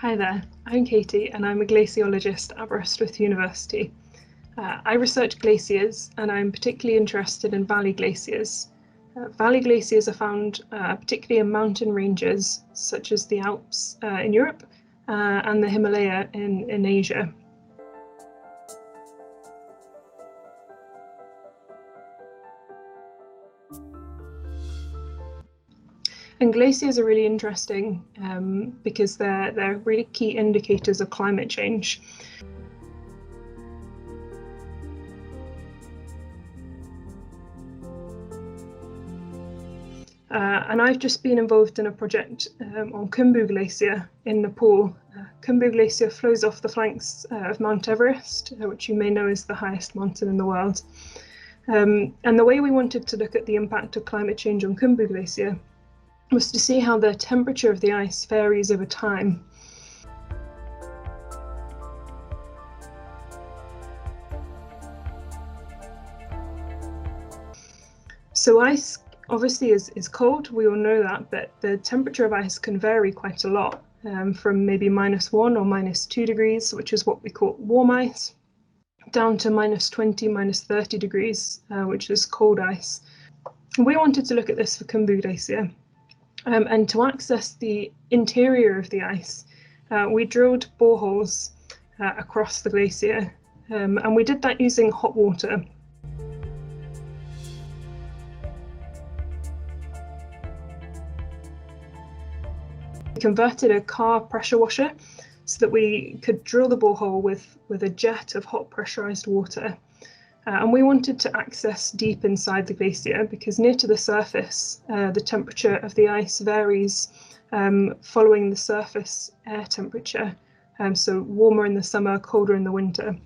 Hi there, I'm Katie and I'm a glaciologist at Aberystwyth University. I research glaciers and I'm particularly interested in valley glaciers. Valley glaciers are found particularly in mountain ranges such as the Alps in Europe and the Himalaya in Asia. And glaciers are really interesting because they're really key indicators of climate change. And I've just been involved in a project on Khumbu Glacier in Nepal. Khumbu Glacier flows off the flanks of Mount Everest, which you may know is the highest mountain in the world. And the way we wanted to look at the impact of climate change on Khumbu Glacier was to see how the temperature of the ice varies over time. So ice obviously is cold, we all know that, but the temperature of ice can vary quite a lot, from maybe -1 or -2 degrees, which is what we call warm ice, down to -20, -30 degrees, which is cold ice. We wanted to look at this for Khumbu Glacier. And to access the interior of the ice, we drilled boreholes across the glacier, and we did that using hot water. We converted a car pressure washer so that we could drill the borehole with a jet of hot pressurized water. And we wanted to access deep inside the glacier because near to the surface, the temperature of the ice varies following the surface air temperature, so warmer in the summer, colder in the winter.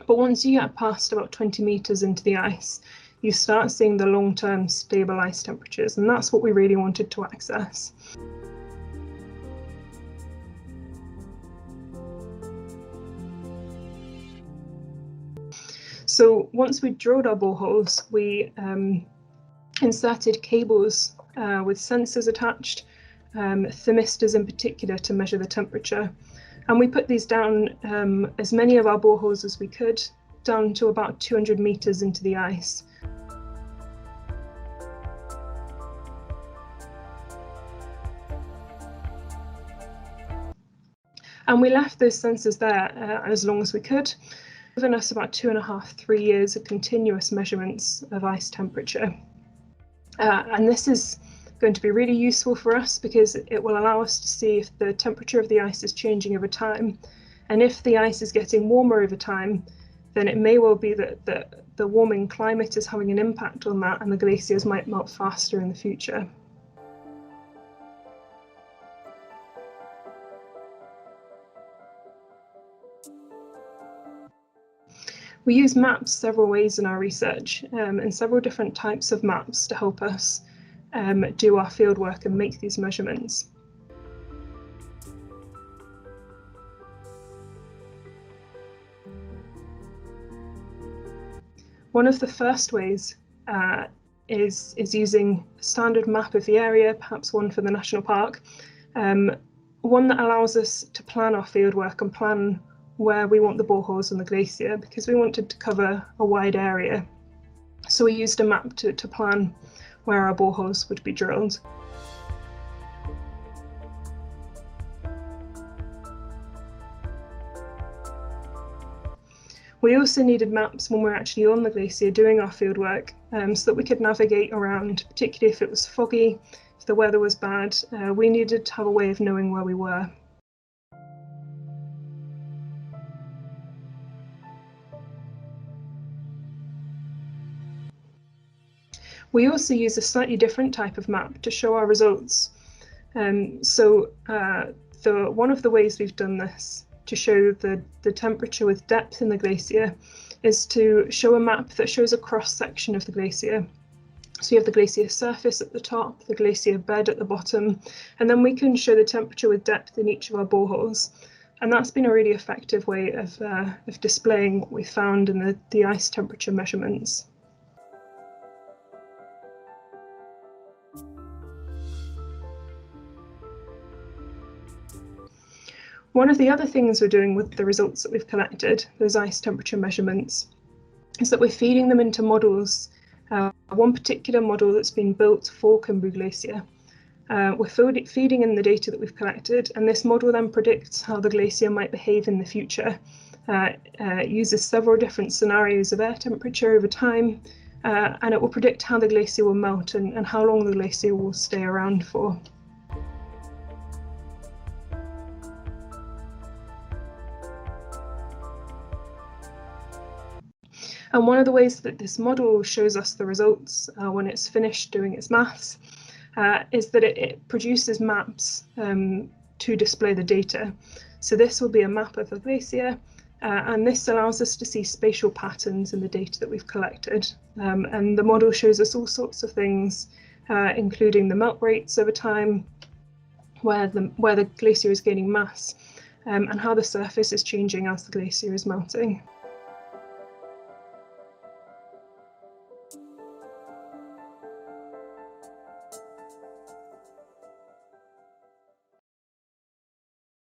But once you get past about 20 meters into the ice, you start seeing the long-term stable ice temperatures, and that's what we really wanted to access. So once we drilled our boreholes, we inserted cables with sensors attached, thermistors in particular, to measure the temperature. And we put these down as many of our boreholes as we could, down to about 200 meters into the ice. And we left those sensors there as long as we could, given us about 2.5 to 3 years of continuous measurements of ice temperature. And this is going to be really useful for us because it will allow us to see if the temperature of the ice is changing over time. And if the ice is getting warmer over time, then it may well be that the warming climate is having an impact on that and the glaciers might melt faster in the future. We use maps several ways in our research, and several different types of maps to help us do our fieldwork and make these measurements. One of the first ways is using a standard map of the area, perhaps one for the national park, one that allows us to plan our fieldwork and plan where we want the boreholes on the glacier, because we wanted to cover a wide area. So we used a map to plan where our boreholes would be drilled. We also needed maps when we're actually on the glacier doing our fieldwork, so that we could navigate around, particularly if it was foggy, if the weather was bad. We needed to have a way of knowing where we were. We also use a slightly different type of map to show our results. One of the ways we've done this to show the temperature with depth in the glacier is to show a map that shows a cross-section of the glacier. So you have the glacier surface at the top, the glacier bed at the bottom, and then we can show the temperature with depth in each of our boreholes. And that's been a really effective way of displaying what we found in the ice temperature measurements. One of the other things we're doing with the results that we've collected, those ice temperature measurements, is that we're feeding them into models. One particular model that's been built for Khumbu Glacier. We're feeding in the data that we've collected, and this model then predicts how the glacier might behave in the future. It uses several different scenarios of air temperature over time, and it will predict how the glacier will melt and how long the glacier will stay around for. And one of the ways that this model shows us the results when it's finished doing its maths is that it produces maps to display the data. So this will be a map of the glacier, and this allows us to see spatial patterns in the data that we've collected. And the model shows us all sorts of things, including the melt rates over time, where the glacier is gaining mass, and how the surface is changing as the glacier is melting.